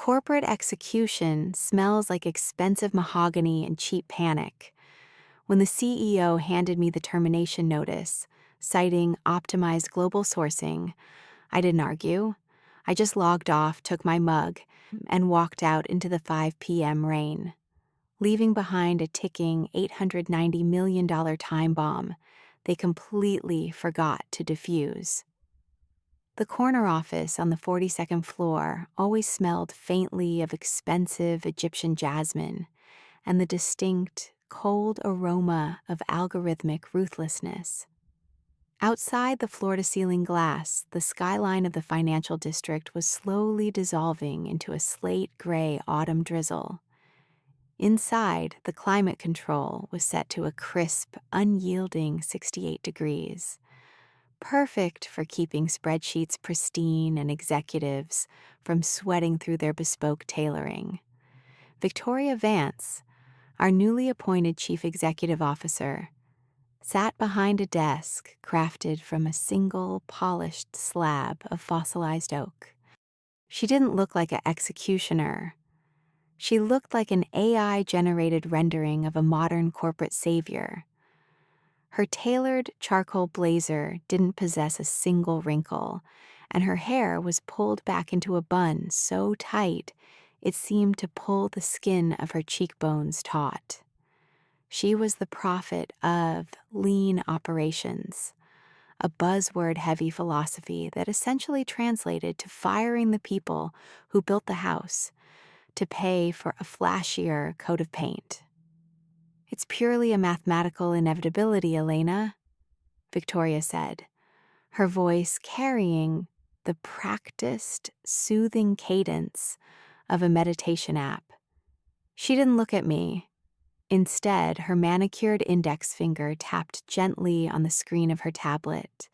Corporate execution smells like expensive mahogany and cheap panic. When the CEO handed me the termination notice, citing optimized global sourcing, I didn't argue. I just logged off, took my mug, and walked out into the 5 p.m. rain, leaving behind a ticking $890 million time bomb they completely forgot to defuse. The corner office on the 42nd floor always smelled faintly of expensive Egyptian jasmine and the distinct, cold aroma of algorithmic ruthlessness. Outside the floor-to-ceiling glass, the skyline of the financial district was slowly dissolving into a slate-gray autumn drizzle. Inside, the climate control was set to a crisp, unyielding 68 degrees. Perfect for keeping spreadsheets pristine and executives from sweating through their bespoke tailoring. Victoria Vance, our newly appointed Chief Executive Officer, sat behind a desk crafted from a single polished slab of fossilized oak. She didn't look like an executioner. She looked like an AI-generated rendering of a modern corporate savior. Her tailored charcoal blazer didn't possess a single wrinkle, and her hair was pulled back into a bun so tight it seemed to pull the skin of her cheekbones taut. She was the prophet of lean operations, a buzzword-heavy philosophy that essentially translated to firing the people who built the house to pay for a flashier coat of paint. "It's purely a mathematical inevitability, Elena," Victoria said, her voice carrying the practiced, soothing cadence of a meditation app. She didn't look at me. Instead, her manicured index finger tapped gently on the screen of her tablet,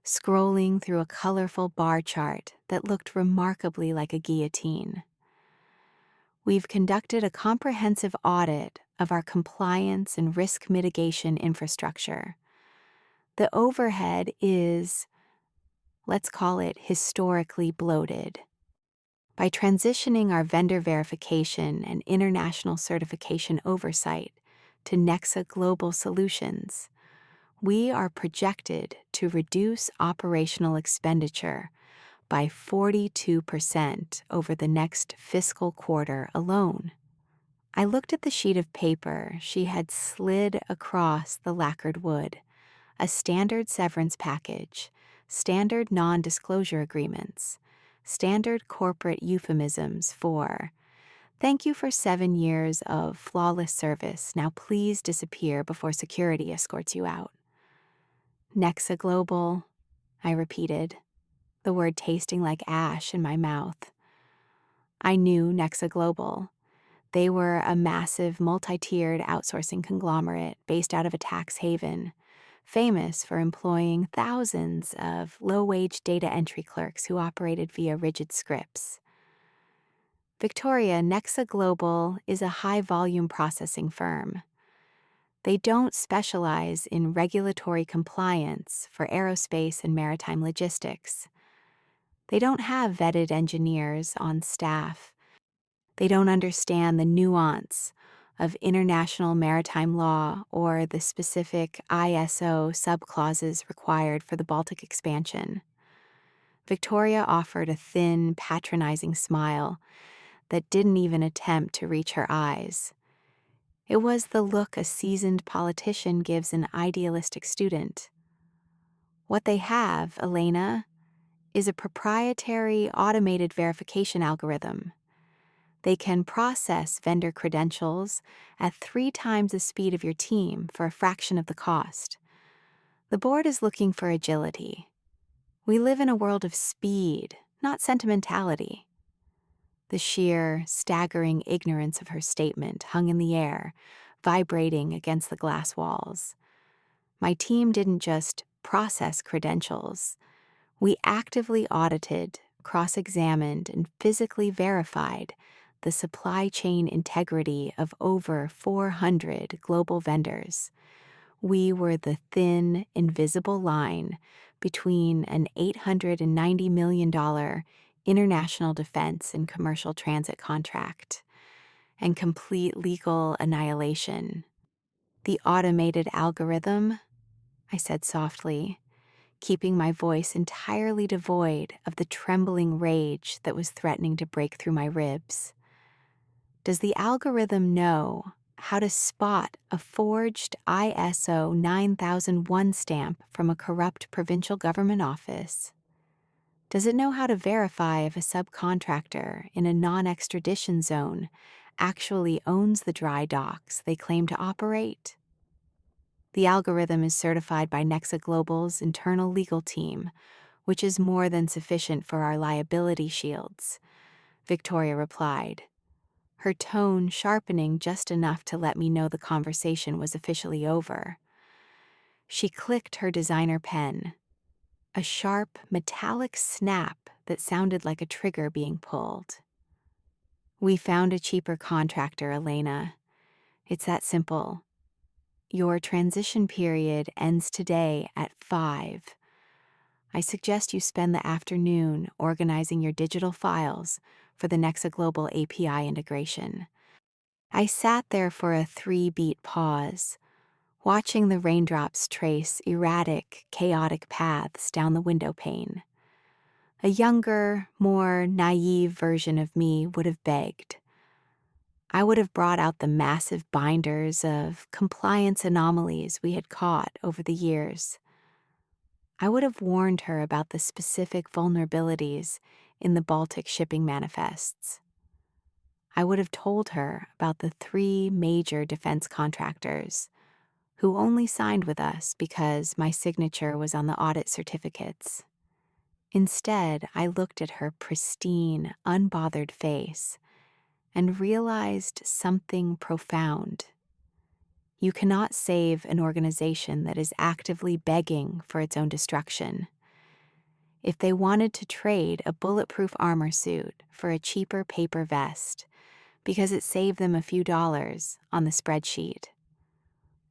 scrolling through a colorful bar chart that looked remarkably like a guillotine. "We've conducted a comprehensive audit of our compliance and risk mitigation infrastructure. The overhead is, let's call it, historically bloated. By transitioning our vendor verification and international certification oversight to Nexa Global Solutions, we are projected to reduce operational expenditure by 42% over the next fiscal quarter alone." I looked at the sheet of paper she had slid across the lacquered wood, a standard severance package, standard non-disclosure agreements, standard corporate euphemisms for, "Thank you for 7 years of flawless service. Now please disappear before security escorts you out." "Nexa Global," I repeated, the word tasting like ash in my mouth. I knew Nexa Global. They were a massive, multi-tiered outsourcing conglomerate based out of a tax haven, famous for employing thousands of low-wage data entry clerks who operated via rigid scripts. "Victoria, Nexa Global is a high-volume processing firm. They don't specialize in regulatory compliance for aerospace and maritime logistics. They don't have vetted engineers on staff. They don't understand the nuance of international maritime law or the specific ISO subclauses required for the Baltic expansion." Victoria offered a thin, patronizing smile that didn't even attempt to reach her eyes. It was the look a seasoned politician gives an idealistic student. "What they have, Elena, is a proprietary automated verification algorithm. They can process vendor credentials at 3 times the speed of your team for a fraction of the cost. The board is looking for agility. We live in a world of speed, not sentimentality." The sheer, staggering ignorance of her statement hung in the air, vibrating against the glass walls. My team didn't just process credentials. We actively audited, cross-examined, and physically verified the supply chain integrity of over 400 global vendors. We were the thin, invisible line between an $890 million international defense and commercial transit contract, and complete legal annihilation. The automated algorithm, I said softly, keeping my voice entirely devoid of the trembling rage that was threatening to break through my ribs. Does the algorithm know how to spot a forged ISO 9001 stamp from a corrupt provincial government office? Does it know how to verify if a subcontractor in a non-extradition zone actually owns the dry docks they claim to operate? The algorithm is certified by Nexa Global's internal legal team, which is more than sufficient for our liability shields, Victoria replied, her tone sharpening just enough to let me know the conversation was officially over. She clicked her designer pen, a sharp, metallic snap that sounded like a trigger being pulled. We found a cheaper contractor, Elena. It's that simple. Your transition period ends today at 5. I suggest you spend the afternoon organizing your digital files for the Nexa Global API integration. I sat there for a 3-beat pause, watching the raindrops trace erratic, chaotic paths down the window pane. A younger, more naive version of me would have begged. I would have brought out the massive binders of compliance anomalies we had caught over the years. I would have warned her about the specific vulnerabilities in the Baltic shipping manifests. I would have told her about the 3 major defense contractors who only signed with us because my signature was on the audit certificates. Instead, I looked at her pristine, unbothered face and realized something profound. You cannot save an organization that is actively begging for its own destruction. If they wanted to trade a bulletproof armor suit for a cheaper paper vest because it saved them a few dollars on the spreadsheet,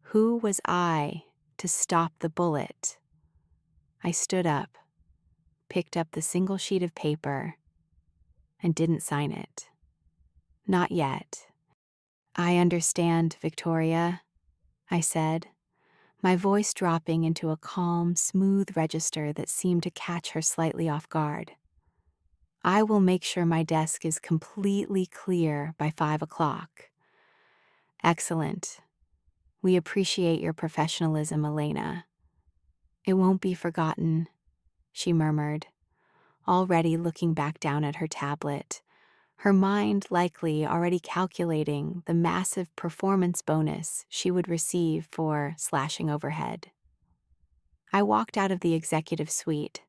who was I to stop the bullet? I stood up, picked up the single sheet of paper, and didn't sign it. Not yet. I understand, Victoria, I said, my voice dropping into a calm, smooth register that seemed to catch her slightly off guard. I will make sure my desk is completely clear by 5 o'clock. Excellent. We appreciate your professionalism, Elena. It won't be forgotten, she murmured, already looking back down at her tablet, her mind likely already calculating the massive performance bonus she would receive for slashing overhead. I walked out of the executive suite,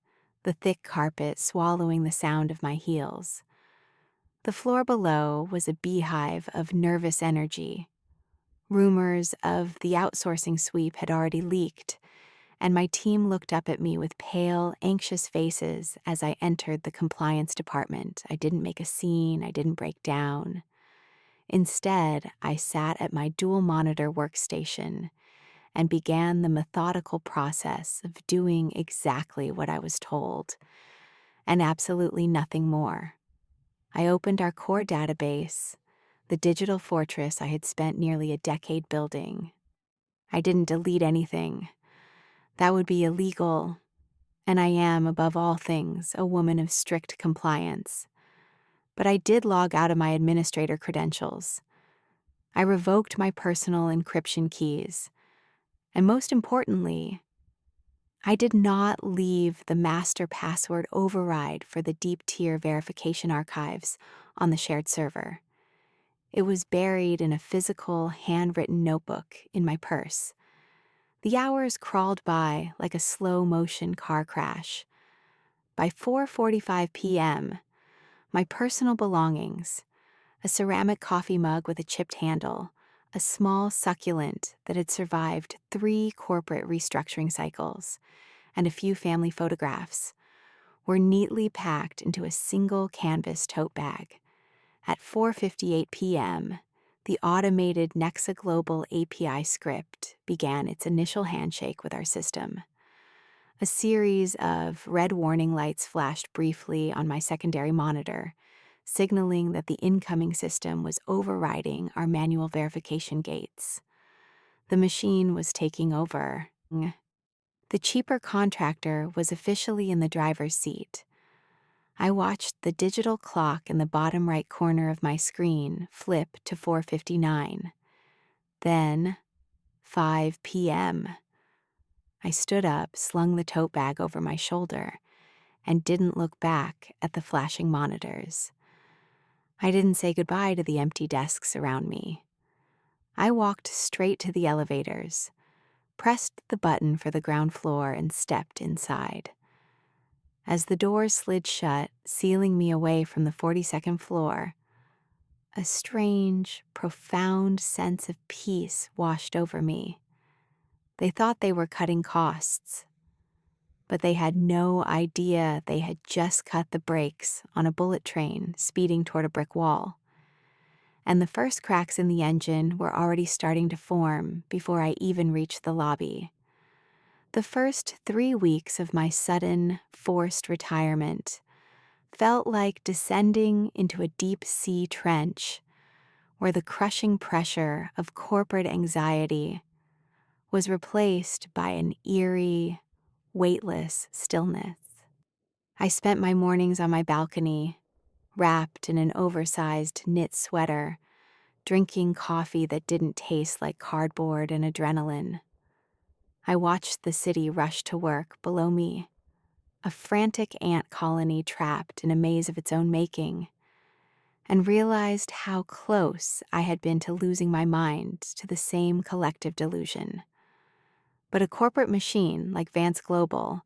the thick carpet swallowing the sound of my heels. The floor below was a beehive of nervous energy. Rumors of the outsourcing sweep had already leaked, and my team looked up at me with pale, anxious faces as I entered the compliance department. I didn't make a scene, I didn't break down. Instead, I sat at my dual-monitor workstation and began the methodical process of doing exactly what I was told, and absolutely nothing more. I opened our core database, the digital fortress I had spent nearly a decade building. I didn't delete anything. That would be illegal, and I am, above all things, a woman of strict compliance. But I did log out of my administrator credentials. I revoked my personal encryption keys, and most importantly, I did not leave the master password override for the deep-tier verification archives on the shared server. It was buried in a physical, handwritten notebook in my purse. The hours crawled by like a slow-motion car crash. By 4:45 p.m., my personal belongings, a ceramic coffee mug with a chipped handle, a small succulent that had survived 3 corporate restructuring cycles, and a few family photographs, were neatly packed into a single canvas tote bag. At 4:58 p.m., the automated Nexa Global API script began its initial handshake with our system. A series of red warning lights flashed briefly on my secondary monitor, signaling that the incoming system was overriding our manual verification gates. The machine was taking over. The cheaper contractor was officially in the driver's seat. I watched the digital clock in the bottom right corner of my screen flip to 4:59. Then 5 p.m. I stood up, slung the tote bag over my shoulder, and didn't look back at the flashing monitors. I didn't say goodbye to the empty desks around me. I walked straight to the elevators, pressed the button for the ground floor, and stepped inside. As the doors slid shut, sealing me away from the 42nd floor, a strange, profound sense of peace washed over me. They thought they were cutting costs, but they had no idea they had just cut the brakes on a bullet train speeding toward a brick wall. And the first cracks in the engine were already starting to form before I even reached the lobby. The first 3 weeks of my sudden, forced retirement felt like descending into a deep-sea trench where the crushing pressure of corporate anxiety was replaced by an eerie, weightless stillness. I spent my mornings on my balcony, wrapped in an oversized knit sweater, drinking coffee that didn't taste like cardboard and adrenaline. I watched the city rush to work below me, a frantic ant colony trapped in a maze of its own making, and realized how close I had been to losing my mind to the same collective delusion. But a corporate machine like Vance Global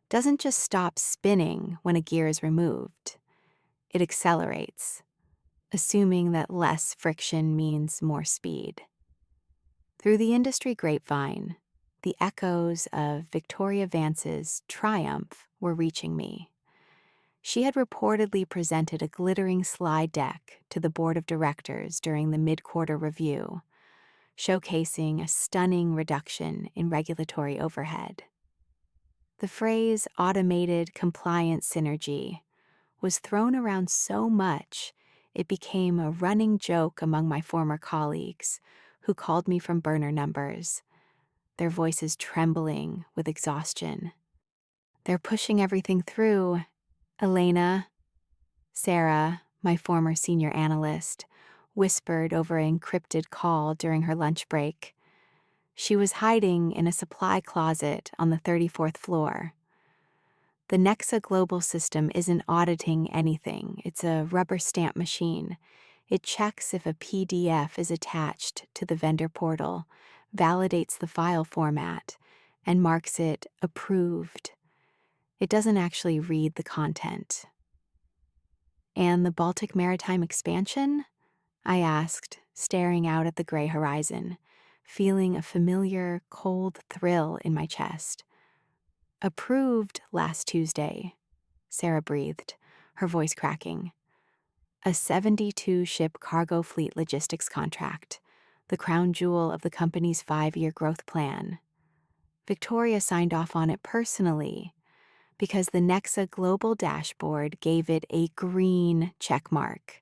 doesn't just stop spinning when a gear is removed. It accelerates, assuming that less friction means more speed. Through the industry grapevine, the echoes of Victoria Vance's triumph were reaching me. She had reportedly presented a glittering slide deck to the board of directors during the mid-quarter review, showcasing a stunning reduction in regulatory overhead. The phrase automated compliance synergy was thrown around so much it became a running joke among my former colleagues who called me from burner numbers, their voices trembling with exhaustion. "They're pushing everything through, Elena," Sarah, my former senior analyst, whispered over an encrypted call during her lunch break. She was hiding in a supply closet on the 34th floor. The Nexa Global system isn't auditing anything. It's a rubber stamp machine. It checks if a PDF is attached to the vendor portal, validates the file format, and marks it approved. It doesn't actually read the content. "And the Baltic maritime expansion?" I asked, staring out at the gray horizon, feeling a familiar, cold thrill in my chest. "Approved last Tuesday," Sarah breathed, her voice cracking. "A 72-ship cargo fleet logistics contract, the crown jewel of the company's 5-year growth plan. Victoria signed off on it personally because the Nexa Global dashboard gave it a green checkmark."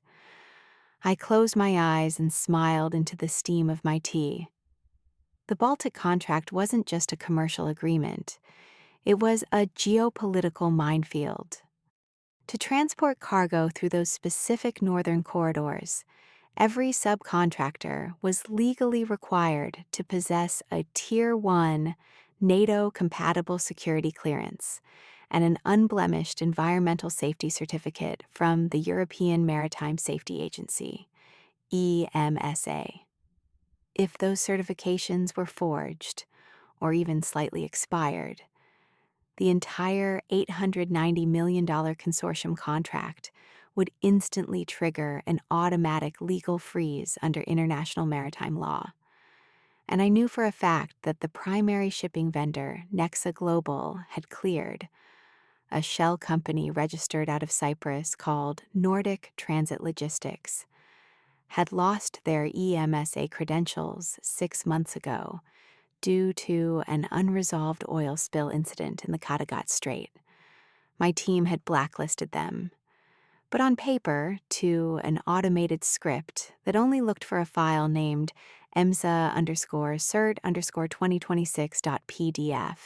I closed my eyes and smiled into the steam of my tea. The Baltic contract wasn't just a commercial agreement. It was a geopolitical minefield. To transport cargo through those specific northern corridors, every subcontractor was legally required to possess a Tier 1 NATO-compatible security clearance and an unblemished environmental safety certificate from the European Maritime Safety Agency, EMSA. If those certifications were forged, or even slightly expired, the entire $890 million consortium contract would instantly trigger an automatic legal freeze under international maritime law. And I knew for a fact that the primary shipping vendor, Nexa Global, had cleared, a shell company registered out of Cyprus called Nordic Transit Logistics, had lost their EMSA credentials 6 months ago due to an unresolved oil spill incident in the Kattegat Strait. My team had blacklisted them, but on paper, to an automated script that only looked for a file named emsa_cert_2026.pdf.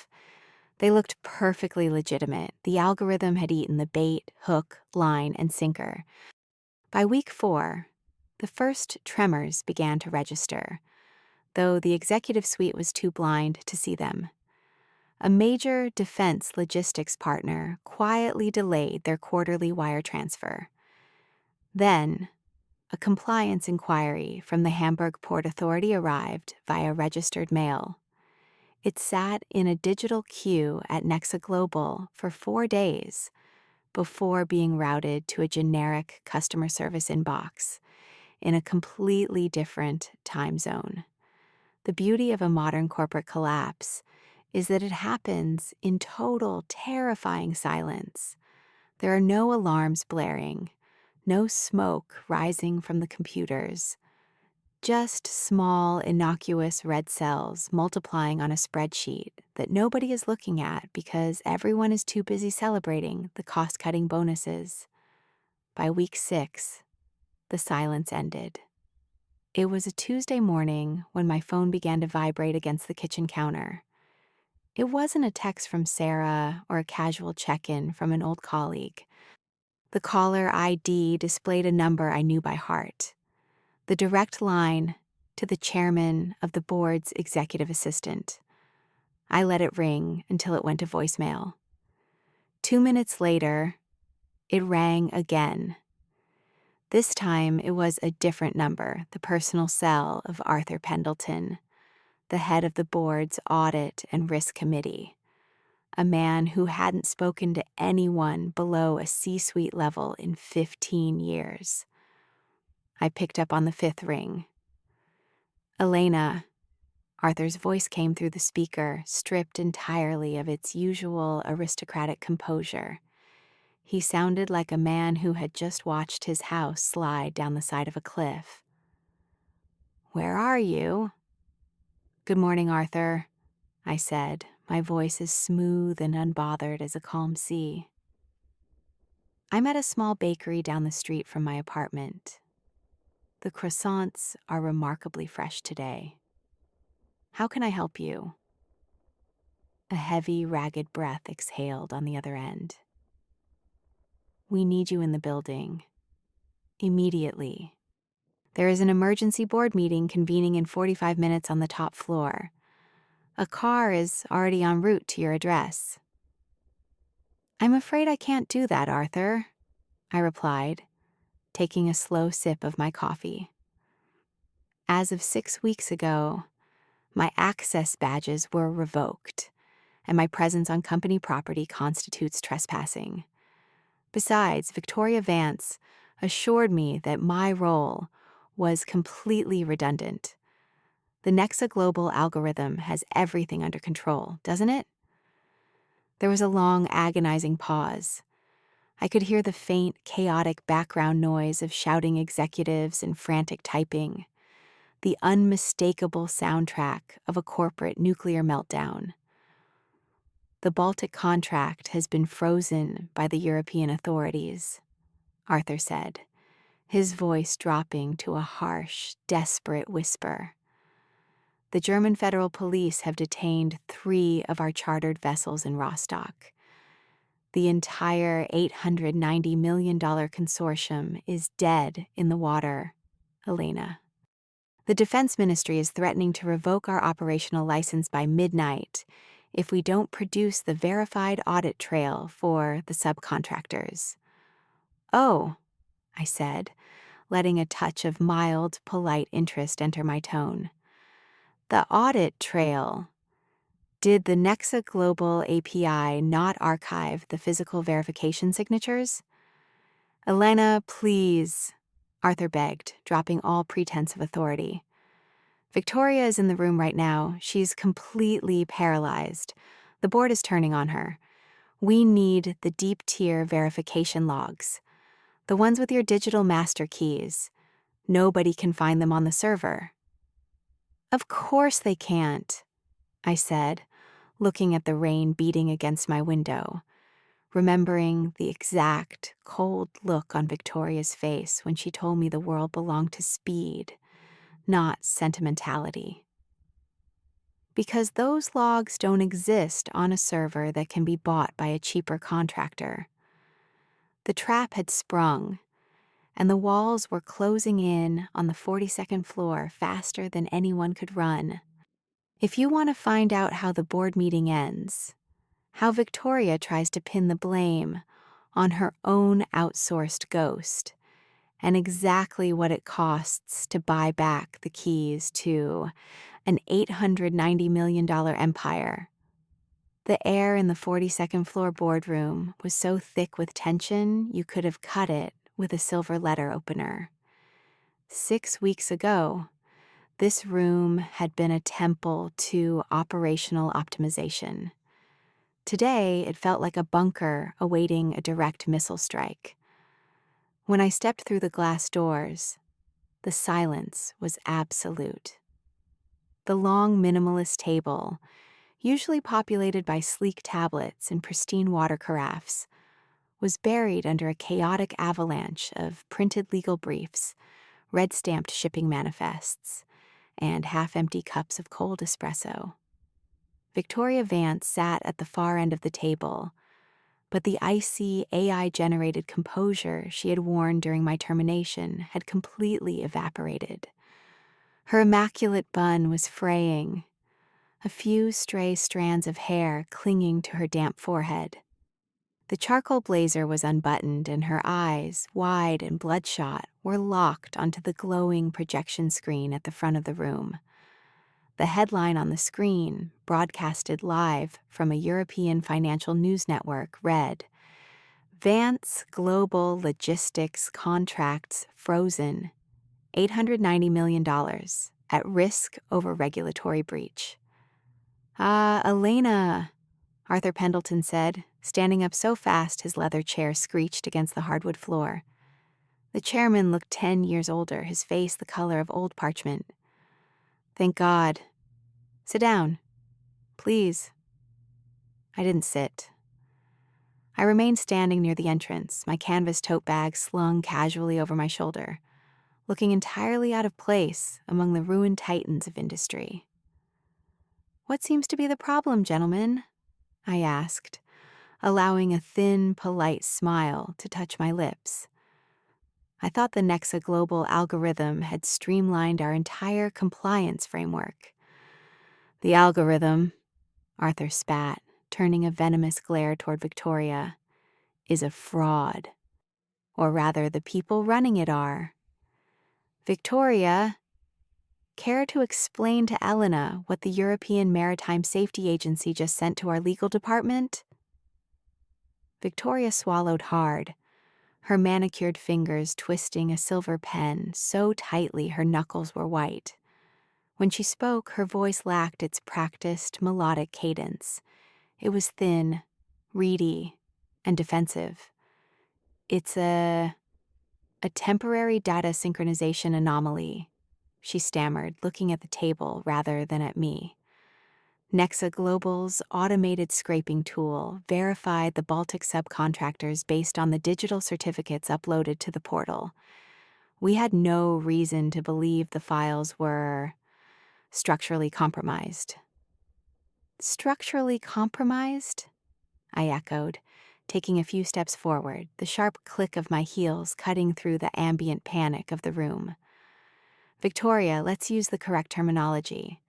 They looked perfectly legitimate. The algorithm had eaten the bait, hook, line, and sinker. By week 4, the first tremors began to register, though the executive suite was too blind to see them. A major defense logistics partner quietly delayed their quarterly wire transfer. Then, a compliance inquiry from the Hamburg Port Authority arrived via registered mail. It sat in a digital queue at Nexa Global for 4 days before being routed to a generic customer service inbox in a completely different time zone. The beauty of a modern corporate collapse is that it happens in total, terrifying silence. There are no alarms blaring, no smoke rising from the computers, just small, innocuous red cells multiplying on a spreadsheet that nobody is looking at because everyone is too busy celebrating the cost-cutting bonuses. By week 6, the silence ended. It was a Tuesday morning when my phone began to vibrate against the kitchen counter. It wasn't a text from Sarah or a casual check-in from an old colleague. The caller ID displayed a number I knew by heart. The direct line to the chairman of the board's executive assistant. I let it ring until it went to voicemail. 2 minutes later, it rang again. This time, it was a different number, the personal cell of Arthur Pendleton, the head of the board's audit and risk committee, a man who hadn't spoken to anyone below a C-suite level in 15 years. I picked up on the 5th ring. Elena, Arthur's voice came through the speaker, stripped entirely of its usual aristocratic composure. He sounded like a man who had just watched his house slide down the side of a cliff. "Where are you?" "Good morning, Arthur," I said, my voice as smooth and unbothered as a calm sea. "I'm at a small bakery down the street from my apartment. The croissants are remarkably fresh today. How can I help you?" A heavy, ragged breath exhaled on the other end. "We need you in the building. Immediately. There is an emergency board meeting convening in 45 minutes on the top floor. A car is already en route to your address." "I'm afraid I can't do that, Arthur," I replied, taking a slow sip of my coffee. As of 6 weeks ago, my access badges were revoked, and my presence on company property constitutes trespassing. Besides, Victoria Vance assured me that my role was completely redundant. The Nexa Global algorithm has everything under control, doesn't it? There was a long, agonizing pause. I could hear the faint, chaotic background noise of shouting executives and frantic typing, the unmistakable soundtrack of a corporate nuclear meltdown. "The Baltic contract has been frozen by the European authorities," Arthur said, his voice dropping to a harsh, desperate whisper. "The German Federal Police have detained 3 of our chartered vessels in Rostock. The entire $890 million consortium is dead in the water, Elena. The Defense Ministry is threatening to revoke our operational license by midnight if we don't produce the verified audit trail for the subcontractors." "Oh," I said, letting a touch of mild, polite interest enter my tone. "The audit trail. Did the Nexa Global API not archive the physical verification signatures?" "Elena, please," Arthur begged, dropping all pretense of authority. "Victoria is in the room right now. She's completely paralyzed. The board is turning on her. We need the deep-tier verification logs, the ones with your digital master keys. Nobody can find them on the server." "Of course they can't," I said, looking at the rain beating against my window, remembering the exact cold look on Victoria's face when she told me the world belonged to speed, not sentimentality. Because those logs don't exist on a server that can be bought by a cheaper contractor. The trap had sprung, and the walls were closing in on the 42nd floor faster than anyone could run. If you want to find out how the board meeting ends, how Victoria tries to pin the blame on her own outsourced ghost, and exactly what it costs to buy back the keys to an $890 million empire. The air in the 42nd floor boardroom was so thick with tension you could have cut it with a silver letter opener. 6 weeks ago, this room had been a temple to operational optimization. Today, it felt like a bunker awaiting a direct missile strike. When I stepped through the glass doors, the silence was absolute. The long minimalist table, usually populated by sleek tablets and pristine water carafes, was buried under a chaotic avalanche of printed legal briefs, red-stamped shipping manifests, and half-empty cups of cold espresso. Victoria Vance sat at the far end of the table, but the icy, AI-generated composure she had worn during my termination had completely evaporated. Her immaculate bun was fraying, a few stray strands of hair clinging to her damp forehead. The charcoal blazer was unbuttoned, and her eyes, wide and bloodshot, were locked onto the glowing projection screen at the front of the room. The headline on the screen, broadcasted live from a European financial news network, read, "Vance Global Logistics Contracts Frozen, $890 million, at risk over regulatory breach." "Ah, Elena," Arthur Pendleton said, standing up so fast his leather chair screeched against the hardwood floor. The chairman looked 10 years older, his face the color of old parchment. "Thank God. Sit down. Please." I didn't sit. I remained standing near the entrance, my canvas tote bag slung casually over my shoulder, looking entirely out of place among the ruined titans of industry. "What seems to be the problem, gentlemen?" I asked, allowing a thin, polite smile to touch my lips. I thought the Nexa Global algorithm had streamlined our entire compliance framework. "The algorithm," Arthur spat, turning a venomous glare toward Victoria, "is a fraud. Or rather, the people running it are. Victoria, care to explain to Elena what the European Maritime Safety Agency just sent to our legal department?" Victoria swallowed hard, her manicured fingers twisting a silver pen so tightly her knuckles were white. When she spoke, her voice lacked its practiced, melodic cadence. It was thin, reedy, and defensive. "It's a temporary data synchronization anomaly," she stammered, looking at the table rather than at me. Nexa Global's automated scraping tool verified the Baltic subcontractors based on the digital certificates uploaded to the portal. We had no reason to believe the files were structurally compromised. "Structurally compromised?" I echoed, taking a few steps forward, the sharp click of my heels cutting through the ambient panic of the room. "Victoria, let's use the correct terminology.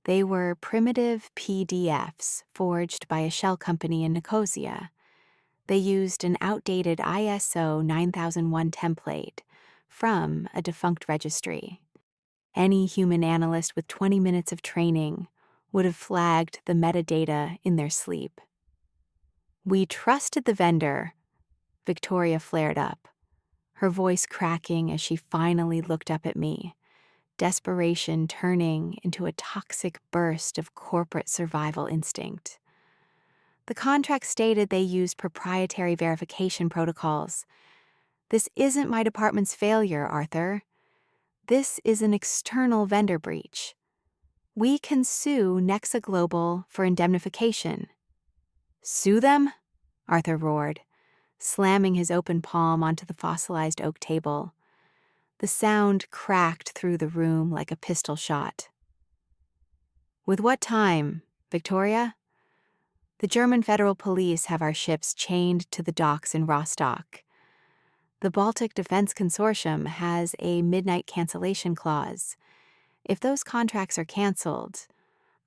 They were primitive PDFs forged by a shell company in Nicosia. They used an outdated ISO 9001 template from a defunct registry. Any human analyst with 20 minutes of training would have flagged the metadata in their sleep." "We trusted the vendor," Victoria flared up, her voice cracking as she finally looked up at me, desperation turning into a toxic burst of corporate survival instinct. "The contract stated they used proprietary verification protocols. This isn't my department's failure, Arthur. This is an external vendor breach. We can sue Nexa Global for indemnification. Sue them? Arthur roared, slamming his open palm onto the fossilized oak table. The sound cracked through the room like a pistol shot. With what time, Victoria? The German federal police have our ships chained to the docks in Rostock. The Baltic Defense Consortium has a midnight cancellation clause. If those contracts are canceled,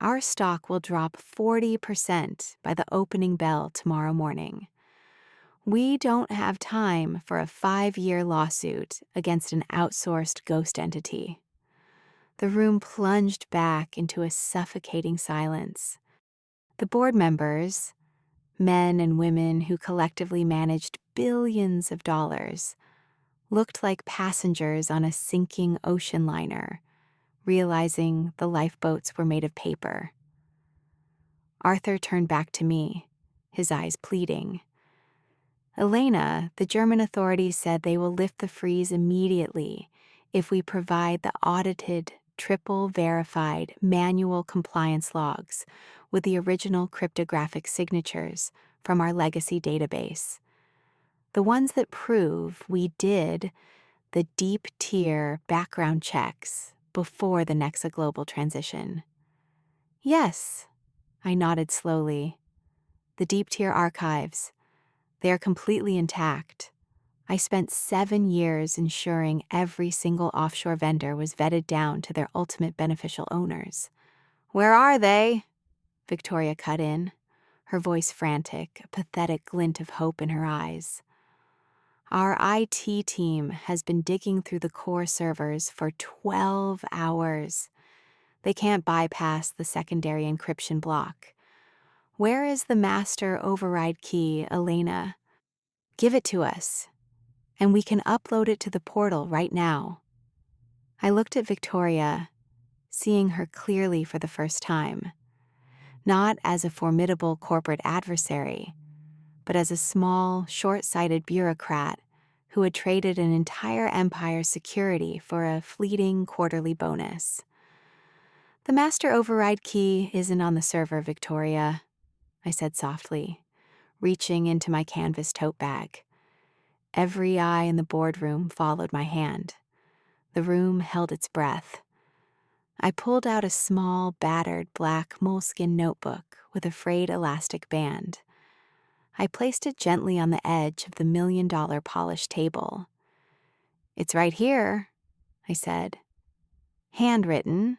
our stock will drop 40% by the opening bell tomorrow morning. We don't have time for a 5-year lawsuit against an outsourced ghost entity. The room plunged back into a suffocating silence. The board members, men and women who collectively managed billions of dollars, looked like passengers on a sinking ocean liner, realizing the lifeboats were made of paper. Arthur turned back to me, his eyes pleading. Elena, the German authorities said they will lift the freeze immediately if we provide the audited, triple-verified manual compliance logs with the original cryptographic signatures from our legacy database. The ones that prove we did the deep-tier background checks before the Nexa Global transition. Yes, I nodded slowly. The deep-tier archives, they are completely intact. I spent 7 years ensuring every single offshore vendor was vetted down to their ultimate beneficial owners. Where are they? Victoria cut in, her voice frantic, a pathetic glint of hope in her eyes. Our IT team has been digging through the core servers for 12 hours. They can't bypass the secondary encryption block. Where is the master override key, Elena? Give it to us, and we can upload it to the portal right now. I looked at Victoria, seeing her clearly for the first time, not as a formidable corporate adversary, but as a small, short-sighted bureaucrat who had traded an entire empire's security for a fleeting quarterly bonus. The master override key isn't on the server, Victoria, I said softly, reaching into my canvas tote bag. Every eye in the boardroom followed my hand. The room held its breath. I pulled out a small, battered black moleskin notebook with a frayed elastic band. I placed it gently on the edge of the $1 million polished table. It's right here, I said. Handwritten.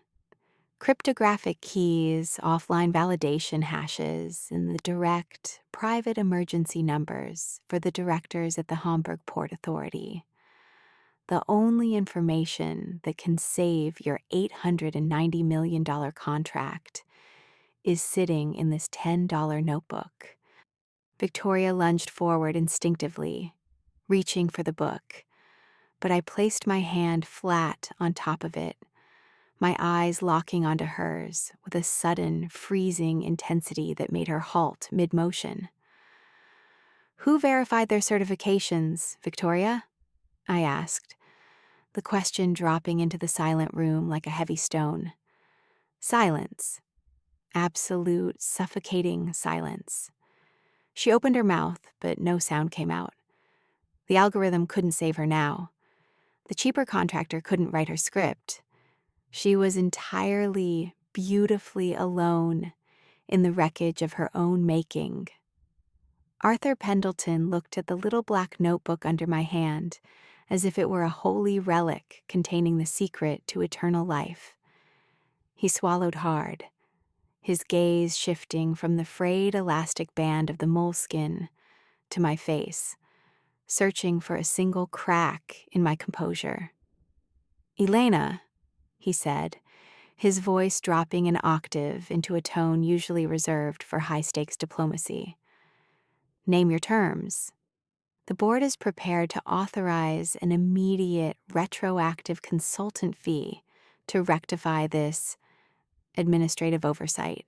Cryptographic keys, offline validation hashes, and the direct, private emergency numbers for the directors at the Hamburg Port Authority. The only information that can save your $890 million contract is sitting in this $10 notebook. Victoria lunged forward instinctively, reaching for the book, but I placed my hand flat on top of it, my eyes locking onto hers with a sudden, freezing intensity that made her halt mid-motion. Who verified their certifications, Victoria? I asked, the question dropping into the silent room like a heavy stone. Silence. Absolute, suffocating silence. She opened her mouth, but no sound came out. The algorithm couldn't save her now. The cheaper contractor couldn't write her script. She was entirely, beautifully alone in the wreckage of her own making. Arthur Pendleton looked at the little black notebook under my hand as if it were a holy relic containing the secret to eternal life. He swallowed hard, his gaze shifting from the frayed elastic band of the moleskin to my face, searching for a single crack in my composure. Elena, he said, his voice dropping an octave into a tone usually reserved for high-stakes diplomacy. Name your terms. The board is prepared to authorize an immediate retroactive consultant fee to rectify this administrative oversight.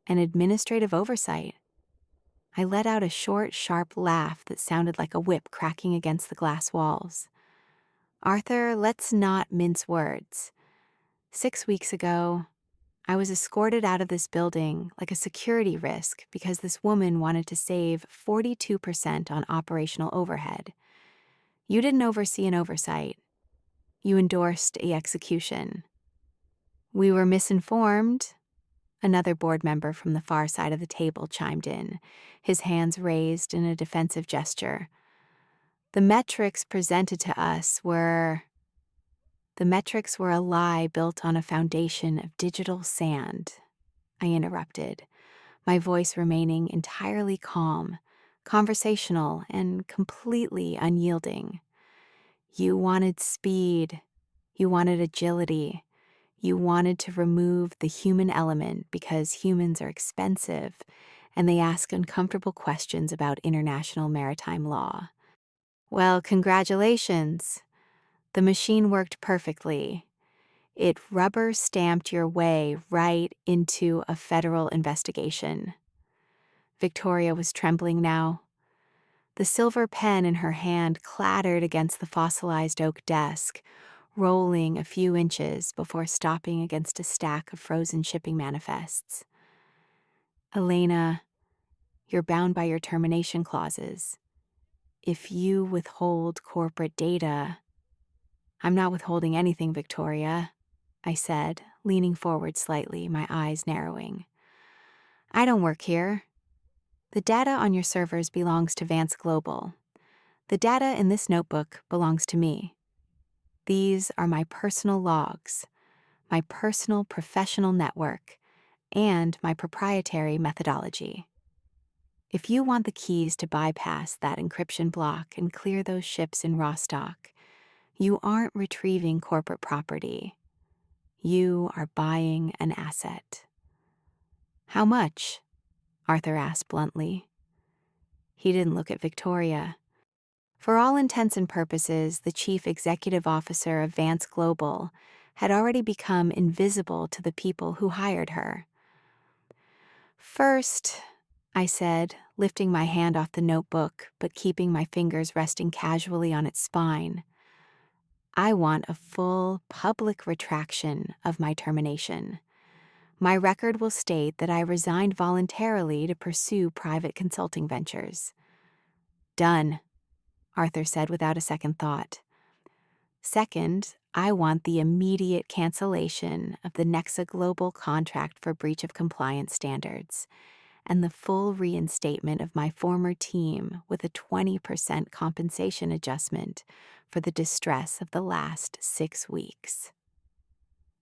An administrative oversight? I let out a short, sharp laugh that sounded like a whip cracking against the glass walls. Arthur, let's not mince words. 6 weeks ago, I was escorted out of this building like a security risk because this woman wanted to save 42% on operational overhead. You didn't oversee an oversight. You endorsed the execution. We were misinformed. Another board member from the far side of the table chimed in, his hands raised in a defensive gesture. The metrics presented to us were... The metrics were a lie built on a foundation of digital sand, I interrupted, my voice remaining entirely calm, conversational, and completely unyielding. You wanted speed. You wanted agility. You wanted to remove the human element because humans are expensive and they ask uncomfortable questions about international maritime law. Well, congratulations. The machine worked perfectly. It rubber stamped your way right into a federal investigation. Victoria was trembling now. The silver pen in her hand clattered against the fossilized oak desk, rolling a few inches before stopping against a stack of frozen shipping manifests. Elena, you're bound by your termination clauses. If you withhold corporate data... I'm not withholding anything, Victoria, I said, leaning forward slightly, my eyes narrowing. I don't work here. The data on your servers belongs to Vance Global. The data in this notebook belongs to me. These are my personal logs, my personal professional network, and my proprietary methodology. If you want the keys to bypass that encryption block and clear those ships in Rostock, you aren't retrieving corporate property. You are buying an asset. How much? Arthur asked bluntly. He didn't look at Victoria. For all intents and purposes, the chief executive officer of Vance Global had already become invisible to the people who hired her. First, I said, lifting my hand off the notebook but keeping my fingers resting casually on its spine, I want a full public retraction of my termination. My record will state that I resigned voluntarily to pursue private consulting ventures. Done, Arthur said without a second thought. Second, I want the immediate cancellation of the Nexa Global contract for breach of compliance standards and the full reinstatement of my former team with a 20% compensation adjustment for the distress of the last 6 weeks.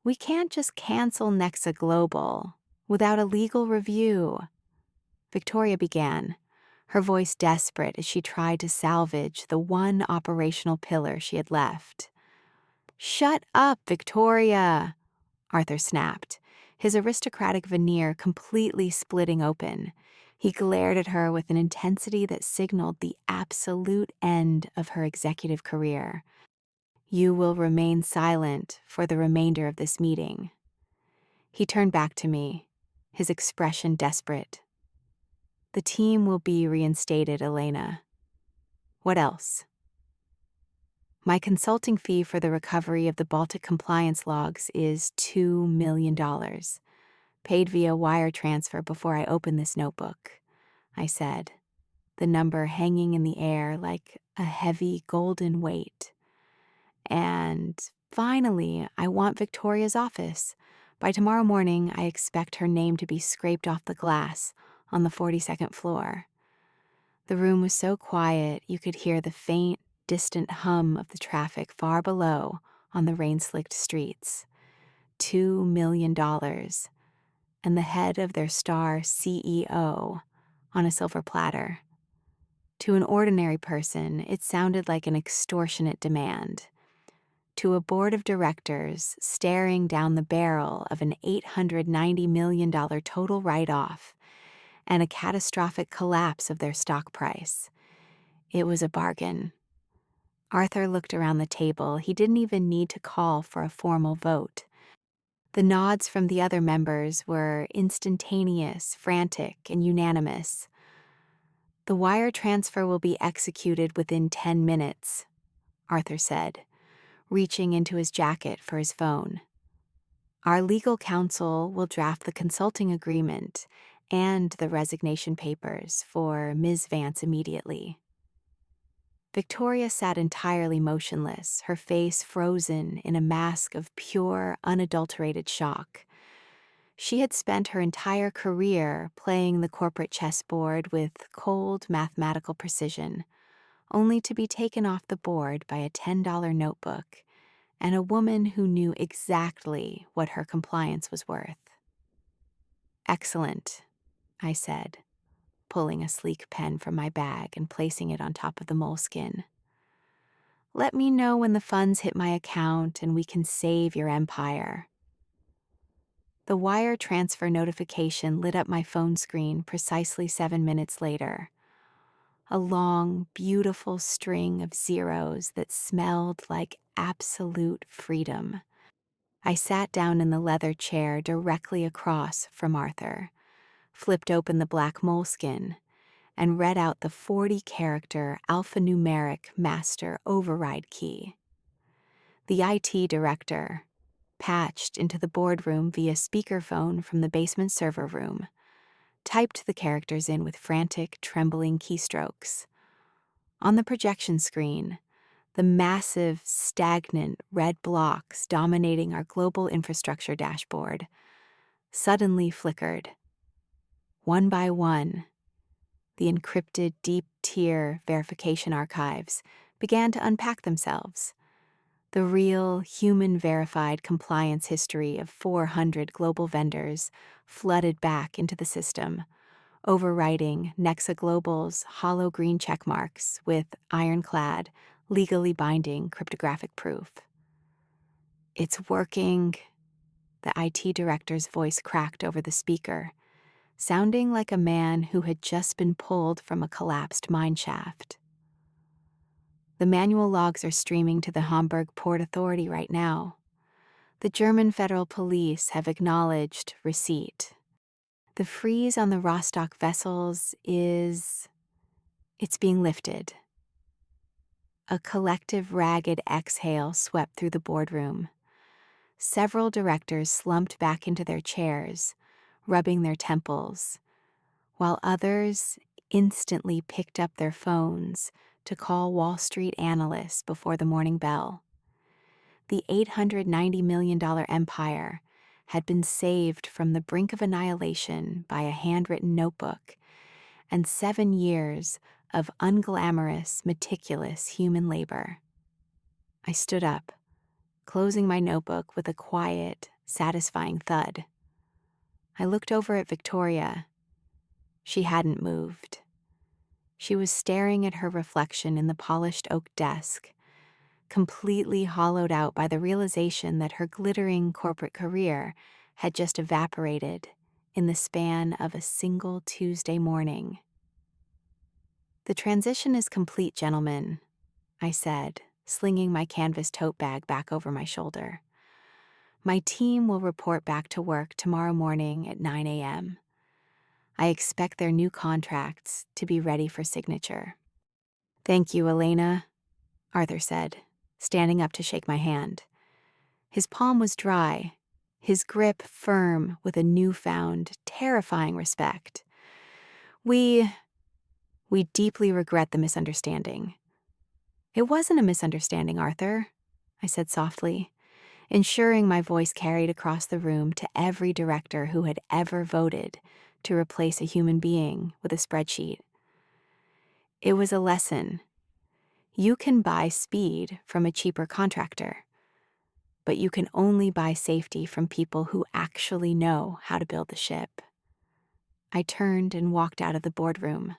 We can't just cancel Nexa Global without a legal review, Victoria began, her voice desperate as she tried to salvage the one operational pillar she had left. Shut up, Victoria, Arthur snapped, his aristocratic veneer completely splitting open. He glared at her with an intensity that signaled the absolute end of her executive career. You will remain silent for the remainder of this meeting. He turned back to me, his expression desperate. The team will be reinstated, Elena. What else? My consulting fee for the recovery of the Baltic compliance logs is $2 million, paid via wire transfer before I open this notebook, I said, the number hanging in the air like a heavy golden weight. And finally, I want Victoria's office. By tomorrow morning, I expect her name to be scraped off the glass on the 42nd floor. The room was so quiet you could hear the faint, distant hum of the traffic far below on the rain-slicked streets. $2 million, and the head of their star CEO on a silver platter. To an ordinary person, it sounded like an extortionate demand. To a board of directors staring down the barrel of an $890 million total write-off and a catastrophic collapse of their stock price, it was a bargain. Arthur looked around the table. He didn't even need to call for a formal vote. The nods from the other members were instantaneous, frantic, and unanimous. The wire transfer will be executed within 10 minutes, Arthur said, reaching into his jacket for his phone. Our legal counsel will draft the consulting agreement and the resignation papers for Ms. Vance immediately. Victoria sat entirely motionless, her face frozen in a mask of pure, unadulterated shock. She had spent her entire career playing the corporate chessboard with cold mathematical precision, only to be taken off the board by a $10 notebook and a woman who knew exactly what her compliance was worth. "Excellent," I said, pulling a sleek pen from my bag and placing it on top of the moleskin. "Let me know when the funds hit my account and we can save your empire." The wire transfer notification lit up my phone screen precisely 7 minutes later. A long, beautiful string of zeros that smelled like absolute freedom. I sat down in the leather chair directly across from Arthur, flipped open the black moleskin, and read out the 40-character alphanumeric master override key. The IT director, patched into the boardroom via speakerphone from the basement server room, typed the characters in with frantic, trembling keystrokes. On the projection screen, the massive, stagnant red blocks dominating our global infrastructure dashboard suddenly flickered. One by one, the encrypted deep-tier verification archives began to unpack themselves. The real, human-verified compliance history of 400 global vendors flooded back into the system, overwriting Nexa Global's hollow green checkmarks with ironclad, legally binding cryptographic proof. "It's working," the IT director's voice cracked over the speaker, sounding like a man who had just been pulled from a collapsed mine shaft. "The manual logs are streaming to the Hamburg Port Authority right now. The German Federal Police have acknowledged receipt. The freeze on the Rostock vessels it's being lifted." A collective ragged exhale swept through the boardroom. Several directors slumped back into their chairs, rubbing their temples, while others instantly picked up their phones to call Wall Street analysts before the morning bell. The $890 million empire had been saved from the brink of annihilation by a handwritten notebook and 7 years of unglamorous, meticulous human labor. I stood up, closing my notebook with a quiet, satisfying thud. I looked over at Victoria. She hadn't moved. She was staring at her reflection in the polished oak desk, completely hollowed out by the realization that her glittering corporate career had just evaporated in the span of a single Tuesday morning. "The transition is complete, gentlemen," I said, slinging my canvas tote bag back over my shoulder. "My team will report back to work tomorrow morning at 9 a.m. I expect their new contracts to be ready for signature." "Thank you, Elena," Arthur said, standing up to shake my hand. His palm was dry, his grip firm with a newfound, terrifying respect. We deeply regret the misunderstanding." "It wasn't a misunderstanding, Arthur," I said softly, ensuring my voice carried across the room to every director who had ever voted to replace a human being with a spreadsheet. "It was a lesson. You can buy speed from a cheaper contractor, but you can only buy safety from people who actually know how to build the ship." I turned and walked out of the boardroom.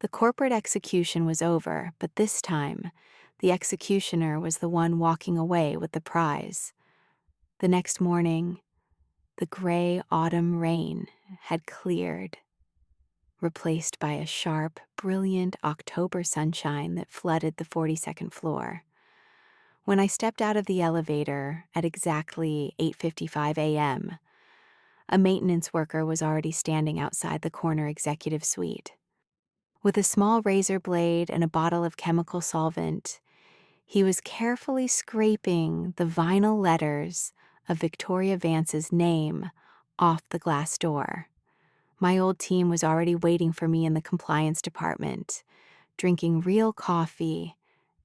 The corporate execution was over, but this time, the executioner was the one walking away with the prize. The next morning, the gray autumn rain had cleared, replaced by a sharp, brilliant October sunshine that flooded the 42nd floor. When I stepped out of the elevator at exactly 8:55 a.m., a maintenance worker was already standing outside the corner executive suite. With a small razor blade and a bottle of chemical solvent, he was carefully scraping the vinyl letters of Victoria Vance's name off the glass door. My old team was already waiting for me in the compliance department, drinking real coffee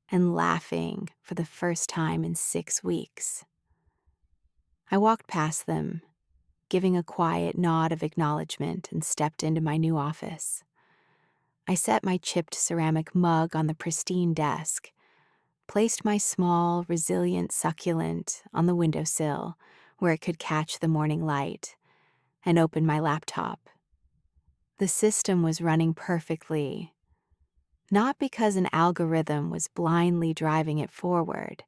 and laughing for the first time in 6 weeks. I walked past them, giving a quiet nod of acknowledgement, and stepped into my new office. I set my chipped ceramic mug on the pristine desk, placed my small, resilient succulent on the windowsill where it could catch the morning light, and opened my laptop. The system was running perfectly, not because an algorithm was blindly driving it forward,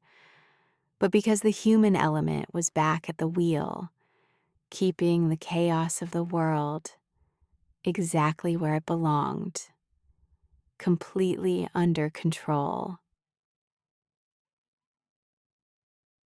but because the human element was back at the wheel, keeping the chaos of the world exactly where it belonged, completely under control.